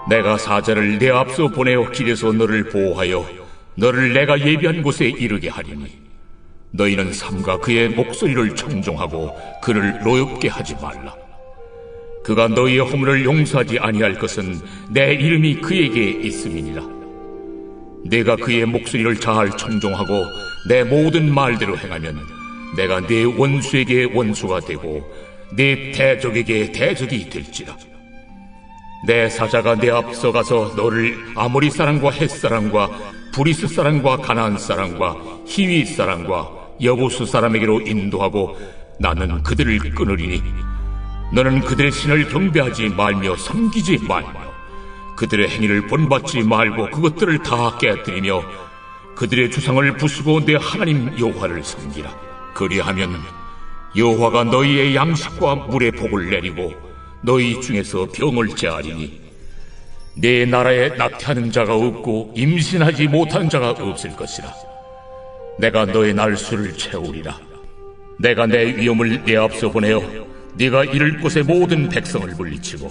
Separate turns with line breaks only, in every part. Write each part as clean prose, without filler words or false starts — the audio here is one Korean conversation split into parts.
내가 사자를 내 앞서 보내어 길에서 너를 보호하여 너를 내가 예비한 곳에 이르게 하리니 너희는 삼가 그의 목소리를 청종하고 그를 노엽게 하지 말라. 그가 너희의 허물을 용서하지 아니할 것은 내 이름이 그에게 있음이니라. 내가 그의 목소리를 잘 청종하고 내 모든 말대로 행하면 내가 네 원수에게 원수가 되고 네 대적에게 대적이 될지라. 내 사자가 내 앞서 가서 너를 아모리 사람과 헷 사람과 브리스 사람과 가나안 사람과 히위 사람과 여부수 사람에게로 인도하고 나는 그들을 끊으리니 너는 그들의 신을 경배하지 말며 섬기지 말며 그들의 행위를 본받지 말고 그것들을 다 깨뜨리며 그들의 주상을 부수고 내 하나님 여호와를 섬기라. 그리하면 여호와가 너희의 양식과 물의 복을 내리고 너희 중에서 병을 제하리니 내 나라에 낙태하는 자가 없고 임신하지 못한 자가 없을 것이라. 내가 너의 날수를 채우리라. 내가 내 위엄을 내 앞서 보내어 네가 이를 곳의 모든 백성을 물리치고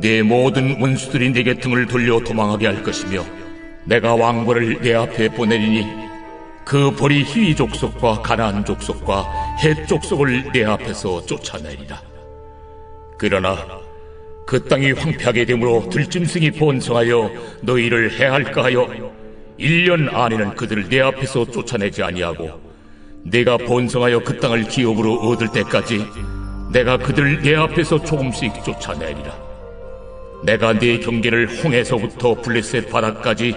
네 모든 원수들이 네게 등을 돌려 도망하게 할 것이며 내가 왕벌을 내 앞에 보내리니 그 벌이 히위 족속과 가나안 족속과 헷 족속을 내 앞에서 쫓아내리라. 그러나 그 땅이 황폐하게 되므로 들짐승이 번성하여 너희를 해할까 하여 1년 안에는 그들을 내 앞에서 쫓아내지 아니하고 내가 번성하여 그 땅을 기업으로 얻을 때까지 내가 그들을 내 앞에서 조금씩 쫓아내리라. 내가 네 경계를 홍해서부터 블레셋 바다까지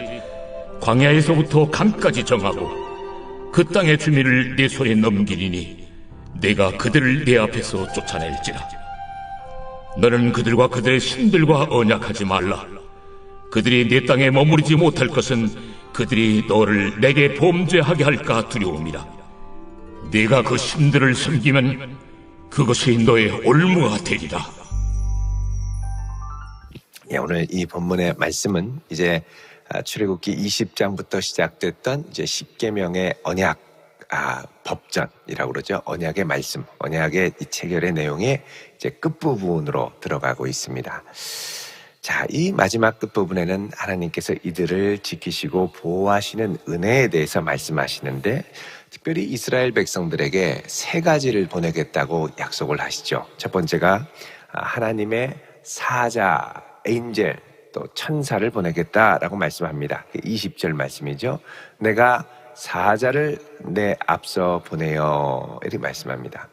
광야에서부터 강까지 정하고 그 땅의 주민을 네 손에 넘기리니 내가 그들을 내 앞에서 쫓아낼지라. 너는 그들과 그들의 신들과 언약하지 말라. 그들이 네 땅에 머무르지 못할 것은 그들이 너를 내게 범죄하게 할까 두려움이라. 네가 그 신들을 섬기면 그것이 너의 올무가 되리라.
예, 오늘 이 본문의 말씀은 이제 출애굽기 20장부터 시작됐던 이제 10계명의 언약 법전이라고 그러죠. 언약의 말씀, 언약의 이 체결의 내용이 이제 끝부분으로 들어가고 있습니다. 자, 이 마지막 끝부분에는 하나님께서 이들을 지키시고 보호하시는 은혜에 대해서 말씀하시는데 특별히 이스라엘 백성들에게 세 가지를 보내겠다고 약속을 하시죠. 첫 번째가 하나님의 사자, 엔젤, 또 천사를 보내겠다라고 말씀합니다. 20절 말씀이죠. 내가 사자를 내 앞서 보내요, 이렇게 말씀합니다.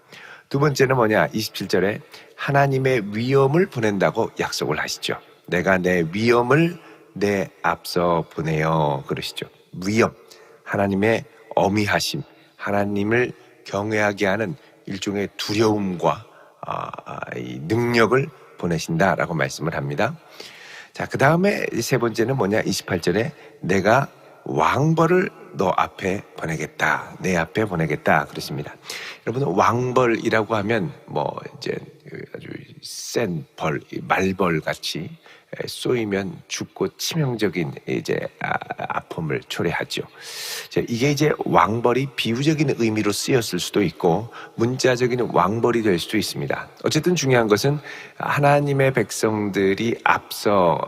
두 번째는 뭐냐? 27절에 하나님의 위엄을 보낸다고 약속을 하시죠. 내가 내 위엄을 내 앞서 보내요, 그러시죠. 위엄, 하나님의 어미하심, 하나님을 경외하게 하는 일종의 두려움과 이 능력을 보내신다라고 말씀을 합니다. 자, 그 다음에 세 번째는 뭐냐? 28절에 내가 왕벌을 너 앞에 보내겠다, 내 앞에 보내겠다 그러십니다. 여러분, 왕벌이라고 하면 뭐 이제 아주 센 벌, 말벌 같이 쏘이면 죽고 치명적인 이제 아픔을 초래하죠. 이게 이제 왕벌이 비유적인 의미로 쓰였을 수도 있고 문자적인 왕벌이 될 수도 있습니다. 어쨌든 중요한 것은 하나님의 백성들이 앞서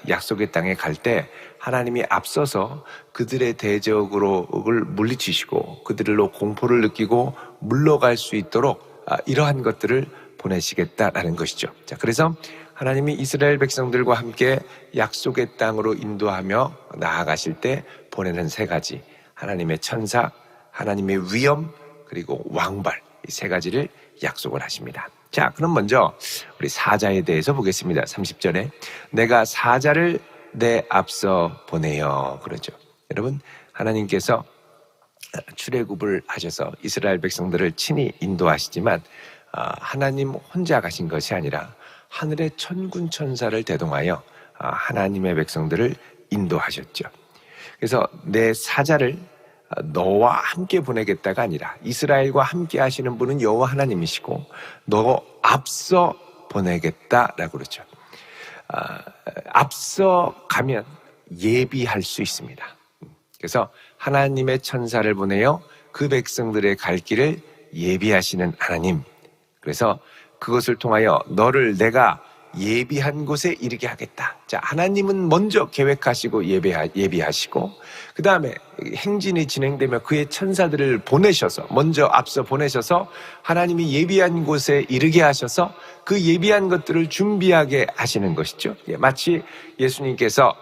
약속의 땅에 갈 때 하나님이 앞서서 그들의 대적을 물리치시고 그들로 공포를 느끼고 물러갈 수 있도록 이러한 것들을 보내시겠다라는 것이죠. 자, 그래서 하나님이 이스라엘 백성들과 함께 약속의 땅으로 인도하며 나아가실 때 보내는 세 가지, 하나님의 천사, 하나님의 위엄, 그리고 왕벌, 이 세 가지를 약속을 하십니다. 자, 그럼 먼저 우리 사자에 대해서 보겠습니다. 30절에 내가 사자를 내 앞서 보내요, 그러죠. 여러분, 하나님께서 출애굽을 하셔서 이스라엘 백성들을 친히 인도하시지만 하나님 혼자 가신 것이 아니라 하늘의 천군 천사를 대동하여 하나님의 백성들을 인도하셨죠. 그래서 내 사자를 너와 함께 보내겠다가 아니라 이스라엘과 함께 하시는 분은 여호와 하나님이시고 너 앞서 보내겠다라고 그러죠. 앞서 가면 예비할 수 있습니다. 그래서 하나님의 천사를 보내어 그 백성들의 갈 길을 예비하시는 하나님. 그래서 그것을 통하여 너를 내가 예비한 곳에 이르게 하겠다. 자, 하나님은 먼저 계획하시고 예비하시고 그 다음에 행진이 진행되며 그의 천사들을 보내셔서 먼저 앞서 보내셔서 하나님이 예비한 곳에 이르게 하셔서 그 예비한 것들을 준비하게 하시는 것이죠. 마치 예수님께서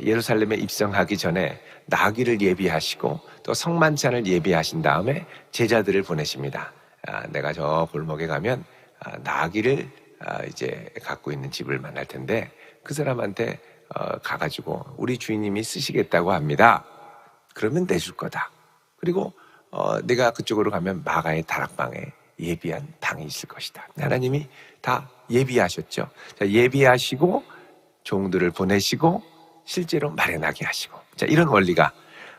예루살렘에 입성하기 전에 나귀를 예비하시고 또 성만찬을 예비하신 다음에 제자들을 보내십니다. 내가 저 골목에 가면 나귀를 이제 갖고 있는 집을 만날 텐데 그 사람한테 가가지고 우리 주인님이 쓰시겠다고 합니다. 그러면 내줄 거다. 그리고 내가 그쪽으로 가면 마가의 다락방에 예비한 방이 있을 것이다. 하나님이 다 예비하셨죠. 자, 예비하시고 종들을 보내시고 실제로 마련하게 하시고, 자, 이런 원리가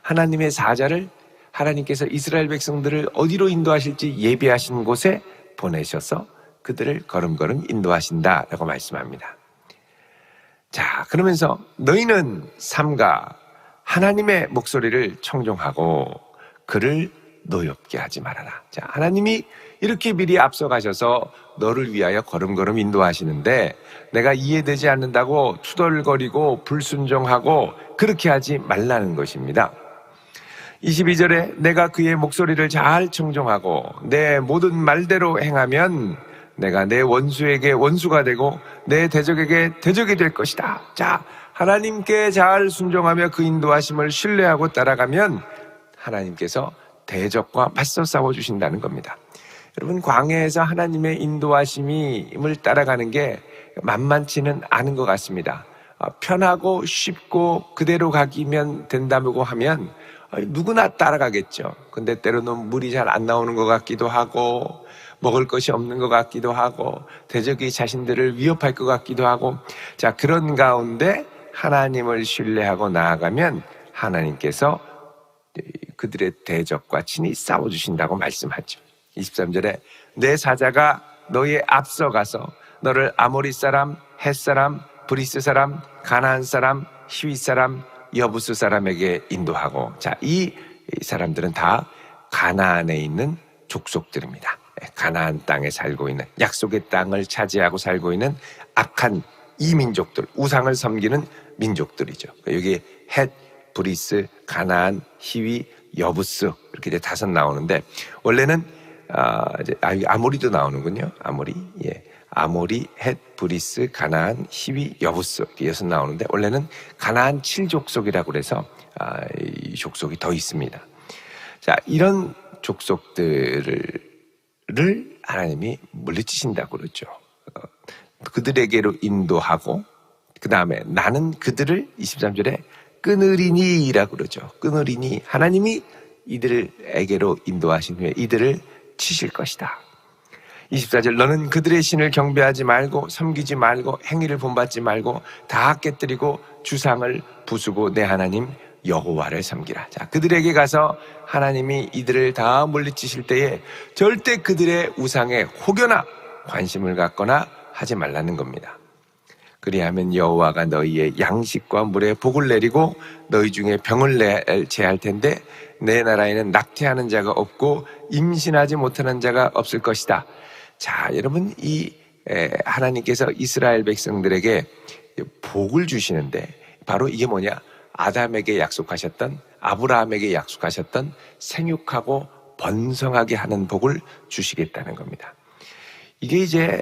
하나님의 사자를 하나님께서 이스라엘 백성들을 어디로 인도하실지 예비하신 곳에 보내셔서 그들을 걸음걸음 인도하신다라고 말씀합니다. 자, 그러면서 너희는 삼가 하나님의 목소리를 청종하고 그를 노엽게 하지 말아라. 자, 하나님이 이렇게 미리 앞서가셔서 너를 위하여 걸음걸음 인도하시는데 내가 이해되지 않는다고 투덜거리고 불순종하고 그렇게 하지 말라는 것입니다. 22절에 내가 그의 목소리를 잘 청종하고 내 모든 말대로 행하면 내가 내 원수에게 원수가 되고 내 대적에게 대적이 될 것이다. 자, 하나님께 잘 순종하며 그 인도하심을 신뢰하고 따라가면 하나님께서 대적과 맞서 싸워주신다는 겁니다. 여러분, 광야에서 하나님의 인도하심을 따라가는 게 만만치는 않은 것 같습니다. 편하고 쉽고 그대로 가기면 된다고 하면 누구나 따라가겠죠. 근데 때로는 물이 잘 안 나오는 것 같기도 하고 먹을 것이 없는 것 같기도 하고 대적이 자신들을 위협할 것 같기도 하고, 자, 그런 가운데 하나님을 신뢰하고 나아가면 하나님께서 그들의 대적과 친히 싸워주신다고 말씀하죠. 23절에 내 사자가 너의 앞서가서 너를 아모리 사람, 헷 사람, 브리스 사람, 가나안 사람, 히윗 사람, 여부스 사람에게 인도하고, 자, 이 사람들은 다 가나안에 있는 족속들입니다. 가나안 땅에 살고 있는, 약속의 땅을 차지하고 살고 있는 악한 이민족들, 우상을 섬기는 민족들이죠. 여기 헷, 브리스, 가나안, 히위, 여부스 이렇게 이제 5 나오는데 원래는 아모리도 나오는군요. 아모리, 예, 아모리, 헷, 브리스, 가나안, 히위, 여부스 이렇게 6 나오는데 원래는 가나안 7족속이라고 그래서 이 족속이 더 있습니다. 자, 이런 족속들을 하나님이 물리치신다고 그러죠. 그들에게로 인도하고 그 다음에 나는 그들을 23절에 끊으리니라고 그러죠. 끊으리니, 하나님이 이들에게로 인도하신 후에 이들을 치실 것이다. 24절 너는 그들의 신을 경배하지 말고 섬기지 말고 행위를 본받지 말고 다 깨뜨리고 주상을 부수고 내 하나님 여호와를 섬기라. 자, 그들에게 가서 하나님이 이들을 다 물리치실 때에 절대 그들의 우상에 혹여나 관심을 갖거나 하지 말라는 겁니다. 그리하면 여호와가 너희의 양식과 물에 복을 내리고 너희 중에 병을 제할 텐데 내 나라에는 낙태하는 자가 없고 임신하지 못하는 자가 없을 것이다. 자, 여러분, 이 하나님께서 이스라엘 백성들에게 복을 주시는데 바로 이게 뭐냐? 아담에게 약속하셨던, 아브라함에게 약속하셨던 생육하고 번성하게 하는 복을 주시겠다는 겁니다. 이게 이제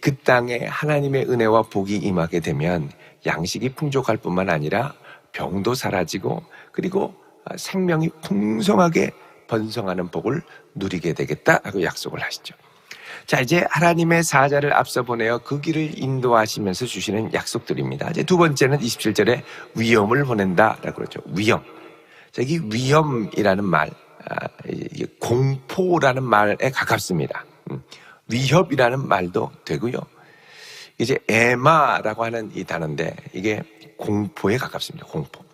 그 땅에 하나님의 은혜와 복이 임하게 되면 양식이 풍족할 뿐만 아니라 병도 사라지고 그리고 생명이 풍성하게 번성하는 복을 누리게 되겠다라고 약속을 하시죠. 자, 이제 하나님의 사자를 앞서 보내어 그 길을 인도하시면서 주시는 약속들입니다. 이제 2번째는 27절에 위엄을 보낸다라고 그러죠. 위엄. 자, 이 위엄이라는 말, 공포라는 말에 가깝습니다. 위협이라는 말도 되고요. 이제 에마라고 하는 이 단어인데 이게 공포에 가깝습니다. 공포.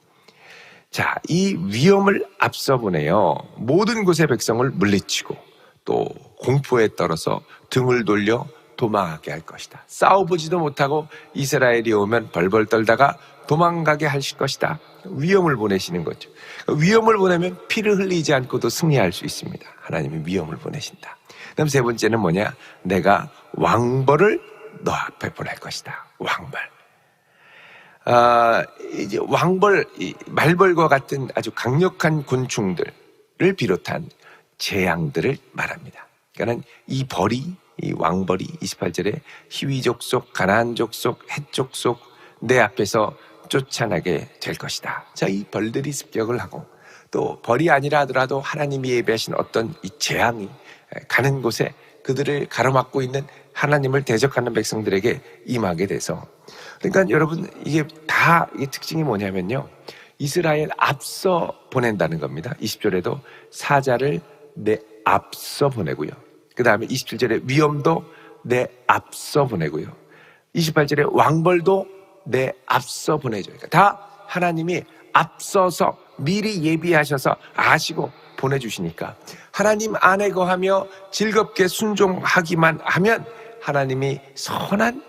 자, 이 위엄을 앞서 보내요. 모든 곳의 백성을 물리치고 또 공포에 떨어서 등을 돌려 도망하게 할 것이다. 싸워보지도 못하고 이스라엘이 오면 벌벌 떨다가 도망가게 하실 것이다. 위엄을 보내시는 거죠. 위엄을 보내면 피를 흘리지 않고도 승리할 수 있습니다. 하나님이 위엄을 보내신다. 그럼 3번째는 뭐냐? 내가 왕벌을 너 앞에 보낼 것이다. 왕벌. 이제 왕벌, 말벌과 같은 아주 강력한 곤충들을 비롯한 재앙들을 말합니다. 그러니까 이 벌이, 이 왕벌이 28절에 히위 족속, 가나안 족속, 헷 족속 내 앞에서 쫓아나게 될 것이다. 자, 이 벌들이 습격을 하고 또 벌이 아니라 하더라도 하나님이 예비하신 어떤 이 재앙이 가는 곳에 그들을 가로막고 있는 하나님을 대적하는 백성들에게 임하게 돼서, 그러니까 여러분 이게 다 이게 특징이 뭐냐면요, 이스라엘 앞서 보낸다는 겁니다. 20절에도 사자를 내 앞서 보내고요, 그 다음에 27절에 위엄도 내 앞서 보내고요, 28절에 왕벌도 내 앞서 보내죠. 그러니까 다 하나님이 앞서서 미리 예비하셔서 아시고 보내주시니까 하나님 안에 거하며 즐겁게 순종하기만 하면 하나님이 선한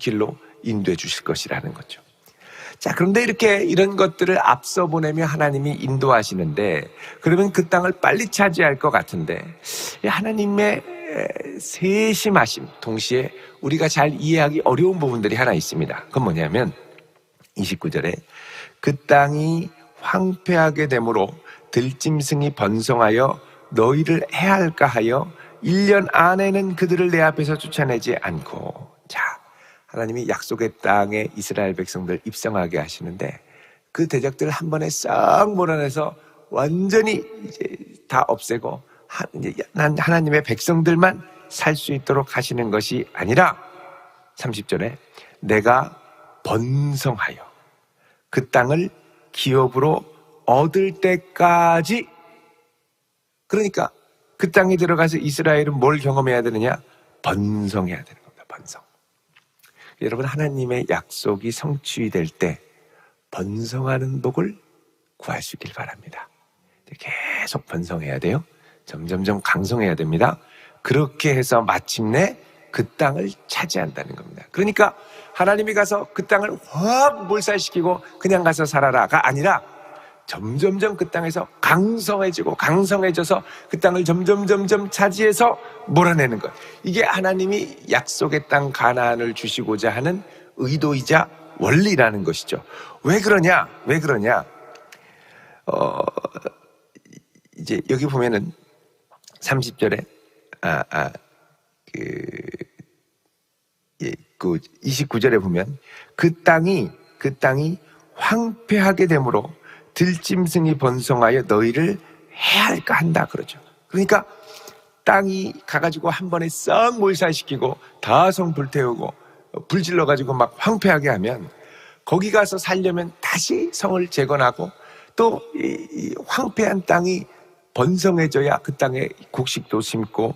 길로 인도해 주실 것이라는 거죠. 자, 그런데 이렇게 이런 것들을 앞서 보내며 하나님이 인도하시는데, 그러면 그 땅을 빨리 차지할 것 같은데, 하나님의 세심하심 동시에 우리가 잘 이해하기 어려운 부분들이 하나 있습니다. 그건 뭐냐면 29절에 그 땅이 황폐하게 되므로 들짐승이 번성하여 너희를 해할까 하여 1년 안에는 그들을 내 앞에서 쫓아내지 않고. 자, 하나님이 약속의 땅에 이스라엘 백성들 입성하게 하시는데 그 대적들 한 번에 싹 몰아내서 완전히 이제 다 없애고 하나님의 백성들만 살 수 있도록 하시는 것이 아니라 30절에 내가 번성하여 그 땅을 기업으로 얻을 때까지, 그러니까 그 땅에 들어가서 이스라엘은 뭘 경험해야 되느냐? 번성해야 되는 겁니다. 번성. 여러분, 하나님의 약속이 성취될 때 번성하는 복을 구할 수 있길 바랍니다. 계속 번성해야 돼요. 점점점 강성해야 됩니다. 그렇게 해서 마침내 그 땅을 차지한다는 겁니다. 그러니까 하나님이 가서 그 땅을 확 몰살시키고 그냥 가서 살아라가 아니라 점점점 그 땅에서 강성해지고 강성해져서 그 땅을 점점 차지해서 몰아내는 것. 이게 하나님이 약속의 땅 가나안을 주시고자 하는 의도이자 원리라는 것이죠. 왜 그러냐? 이제 여기 보면은 30절에 그 29절에 보면 그 땅이 황폐하게 되므로 들짐승이 번성하여 너희를 해할까 한다 그러죠. 그러니까 땅이 가가지고 한 번에 싹 몰살시키고 다 성 불태우고 불질러가지고 막 황폐하게 하면 거기 가서 살려면 다시 성을 재건하고 또 이 황폐한 땅이 번성해져야 그 땅에 곡식도 심고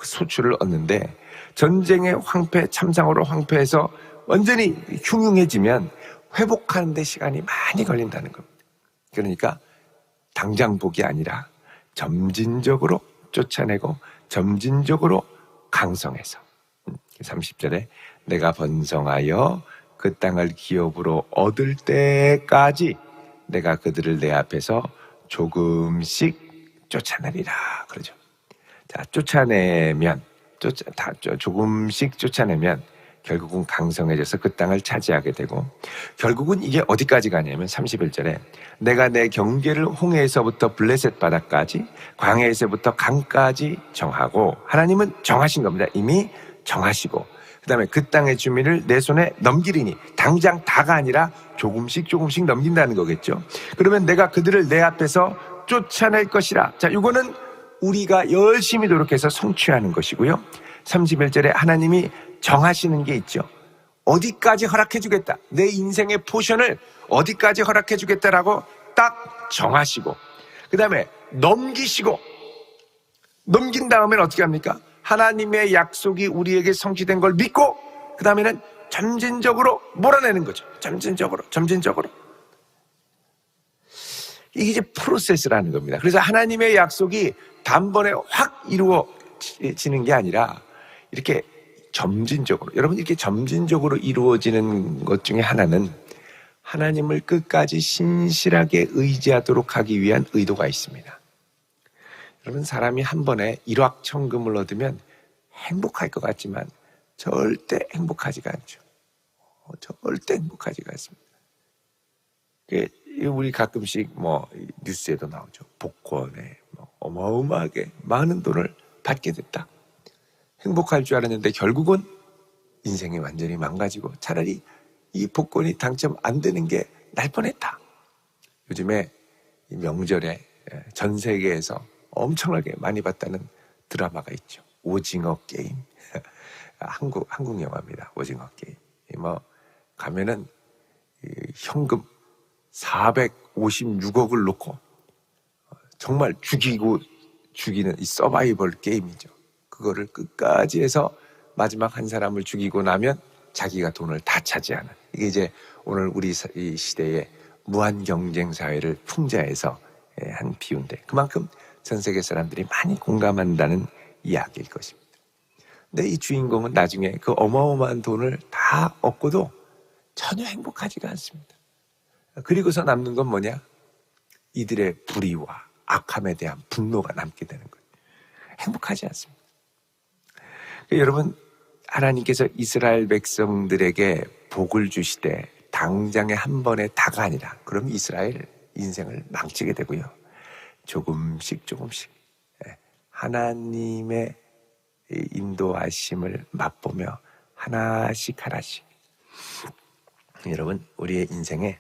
소출을 얻는데, 전쟁의 황폐, 참상으로 황폐해서 완전히 흉흉해지면 회복하는 데 시간이 많이 걸린다는 겁니다. 그러니까 당장 복이 아니라 점진적으로 쫓아내고 점진적으로 강성해서 30절에 내가 번성하여 그 땅을 기업으로 얻을 때까지 내가 그들을 내 앞에서 조금씩 쫓아내리라 그러죠. 자, 조금씩 쫓아내면 결국은 강성해져서 그 땅을 차지하게 되고, 결국은 이게 어디까지 가냐면 31절에 내가 내 경계를 홍해에서부터 블레셋 바다까지 광야에서부터 강까지 정하고, 하나님은 정하신 겁니다. 이미 정하시고, 그 다음에 그 땅의 주민을 내 손에 넘기리니, 당장 다가 아니라 조금씩 넘긴다는 거겠죠. 그러면 내가 그들을 내 앞에서 쫓아낼 것이라. 자, 이거는 우리가 열심히 노력해서 성취하는 것이고요. 31절에 하나님이 정하시는 게 있죠. 어디까지 허락해 주겠다, 내 인생의 포션을 어디까지 허락해 주겠다라고 딱 정하시고, 그 다음에 넘기시고, 넘긴 다음엔 어떻게 합니까? 하나님의 약속이 우리에게 성취된 걸 믿고 그 다음에는 점진적으로 몰아내는 거죠. 점진적으로. 이게 이제 프로세스라는 겁니다. 그래서 하나님의 약속이 단번에 확 이루어지는 게 아니라 이렇게 점진적으로, 여러분 이렇게 점진적으로 이루어지는 것 중에 하나는 하나님을 끝까지 신실하게 의지하도록 하기 위한 의도가 있습니다. 여러분, 사람이 한 번에 일확천금을 얻으면 행복할 것 같지만 절대 행복하지가 않죠. 절대 행복하지가 않습니다. 우리 가끔씩 뉴스에도 나오죠. 복권에 어마어마하게 많은 돈을 받게 됐다. 행복할 줄 알았는데 결국은 인생이 완전히 망가지고 차라리 이 복권이 당첨 안 되는 게 날 뻔했다. 요즘에 이 명절에 전 세계에서 엄청나게 많이 봤다는 드라마가 있죠. 오징어 게임. 한국 영화입니다. 오징어 게임. 가면은 현금 456억을 놓고 정말 죽이는 이 서바이벌 게임이죠. 그거를 끝까지 해서 마지막 한 사람을 죽이고 나면 자기가 돈을 다 차지하는, 이게 이제 오늘 우리 이 시대의 무한 경쟁 사회를 풍자해서 한 비유인데, 그만큼 전 세계 사람들이 많이 공감한다는 이야기일 것입니다. 근데 이 주인공은 나중에 그 어마어마한 돈을 다 얻고도 전혀 행복하지가 않습니다. 그리고서 남는 건 뭐냐? 이들의 불의와 악함에 대한 분노가 남게 되는 거예요. 행복하지 않습니다. 여러분, 하나님께서 이스라엘 백성들에게 복을 주시되 당장에 한 번에 다가 아니라, 그럼 이스라엘 인생을 망치게 되고요. 조금씩 하나님의 인도하심을 맛보며 하나씩 여러분, 우리의 인생에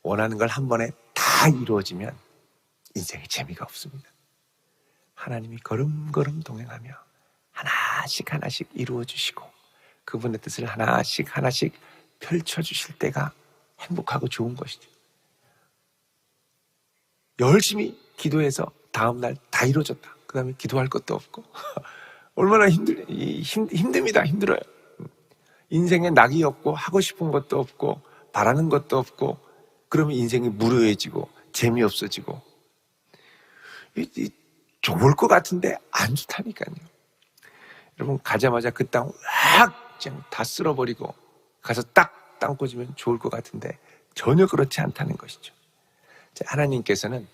원하는 걸 한 번에 다 이루어지면 인생에 재미가 없습니다. 하나님이 걸음걸음 동행하며 하나씩 이루어 주시고 그분의 뜻을 하나씩 펼쳐주실 때가 행복하고 좋은 것이죠. 열심히 기도해서 다음날 다 이루어졌다. 그 다음에 기도할 것도 없고 얼마나 힘듭니다. 힘들어요. 인생에 낙이 없고 하고 싶은 것도 없고 바라는 것도 없고, 그러면 인생이 무료해지고 재미없어지고 좋을 것 같은데 안 좋다니까요. 여러분, 가자마자 그 땅 확 그냥 다 쓸어버리고 가서 딱 땅 꽂으면 좋을 것 같은데 전혀 그렇지 않다는 것이죠. 하나님께서는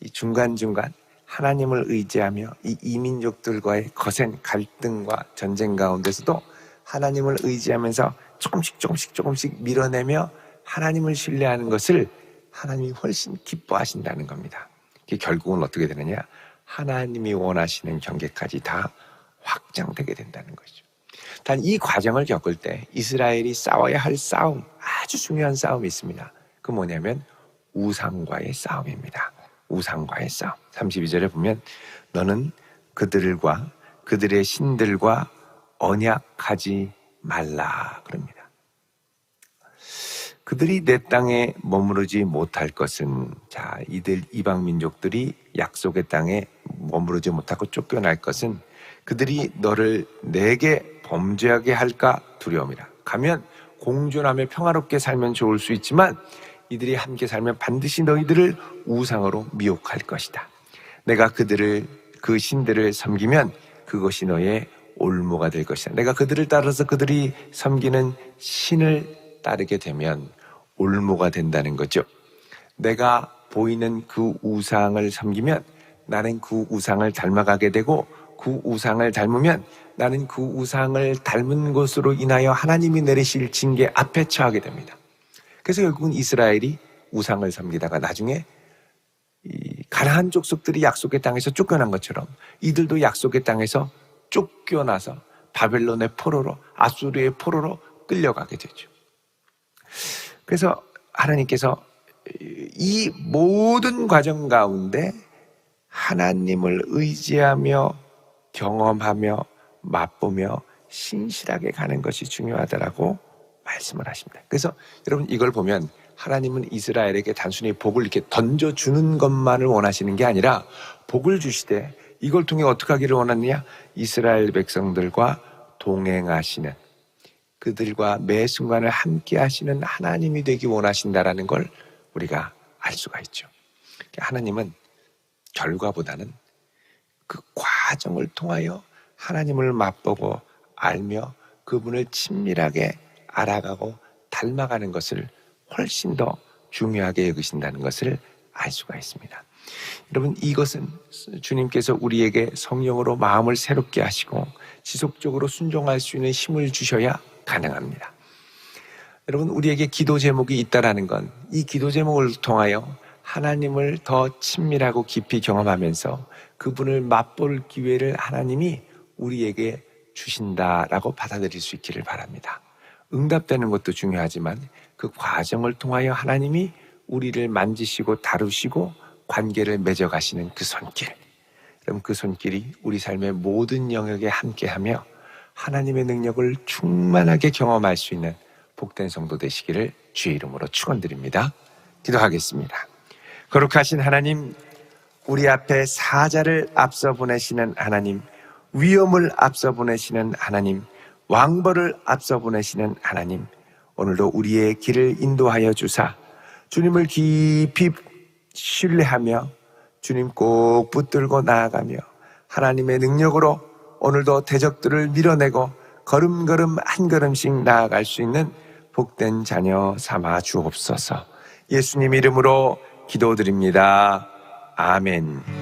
이 중간중간 하나님을 의지하며 이 이민족들과의 거센 갈등과 전쟁 가운데서도 하나님을 의지하면서 조금씩 밀어내며 하나님을 신뢰하는 것을 하나님이 훨씬 기뻐하신다는 겁니다. 이게 결국은 어떻게 되느냐? 하나님이 원하시는 경계까지 다 확장되게 된다는 것이죠. 단 이 과정을 겪을 때 이스라엘이 싸워야 할 싸움, 아주 중요한 싸움이 있습니다. 그 뭐냐면 우상과의 싸움입니다. 우상과의 싸움. 32절에 보면 너는 그들과 그들의 신들과 언약하지 말라 그럽니다. 그들이 내 땅에 머무르지 못할 것은, 이들 이방 민족들이 약속의 땅에 머무르지 못하고 쫓겨날 것은 그들이 너를 내게 범죄하게 할까 두려움이라. 가면 공존하며 평화롭게 살면 좋을 수 있지만 이들이 함께 살면 반드시 너희들을 우상으로 미혹할 것이다. 내가 그 신들을 섬기면 그것이 너의 올무가 될 것이다. 내가 그들을 따라서 그들이 섬기는 신을 따르게 되면 올무가 된다는 거죠. 내가 보이는 그 우상을 섬기면 나는 그 우상을 닮아가게 되고, 그 우상을 닮으면 나는 그 우상을 닮은 것으로 인하여 하나님이 내리실 징계 앞에 처하게 됩니다. 그래서 결국은 이스라엘이 우상을 섬기다가 나중에 이 가나안 족속들이 약속의 땅에서 쫓겨난 것처럼 이들도 약속의 땅에서 쫓겨나서 바벨론의 포로로, 아수르의 포로로 끌려가게 되죠. 그래서 하나님께서 이 모든 과정 가운데 하나님을 의지하며 경험하며 맛보며 신실하게 가는 것이 중요하다라고 말씀을 하십니다. 그래서 여러분, 이걸 보면 하나님은 이스라엘에게 단순히 복을 이렇게 던져주는 것만을 원하시는 게 아니라 복을 주시되 이걸 통해 어떻게 하기를 원하느냐? 이스라엘 백성들과 동행하시는, 그들과 매 순간을 함께 하시는 하나님이 되기 원하신다라는 걸 우리가 알 수가 있죠. 하나님은 결과보다는 그 과정을 통하여 하나님을 맛보고 알며 그분을 친밀하게 알아가고 닮아가는 것을 훨씬 더 중요하게 여기신다는 것을 알 수가 있습니다. 여러분, 이것은 주님께서 우리에게 성령으로 마음을 새롭게 하시고 지속적으로 순종할 수 있는 힘을 주셔야 가능합니다. 여러분, 우리에게 기도 제목이 있다라는 건 이 기도 제목을 통하여 하나님을 더 친밀하고 깊이 경험하면서 그분을 맛볼 기회를 하나님이 우리에게 주신다라고 받아들일 수 있기를 바랍니다. 응답되는 것도 중요하지만 그 과정을 통하여 하나님이 우리를 만지시고 다루시고 관계를 맺어가시는 그 손길, 그럼 그 손길이 우리 삶의 모든 영역에 함께하며 하나님의 능력을 충만하게 경험할 수 있는 복된 성도 되시기를 주의 이름으로 축원드립니다. 기도하겠습니다. 거룩하신 하나님, 우리 앞에 사자를 앞서 보내시는 하나님, 위험을 앞서 보내시는 하나님, 왕벌을 앞서 보내시는 하나님, 오늘도 우리의 길을 인도하여 주사 주님을 깊이 신뢰하며 주님 꼭 붙들고 나아가며 하나님의 능력으로 오늘도 대적들을 밀어내고 걸음걸음 한 걸음씩 나아갈 수 있는 복된 자녀 삼아 주옵소서. 예수님 이름으로 기도드립니다. 아멘.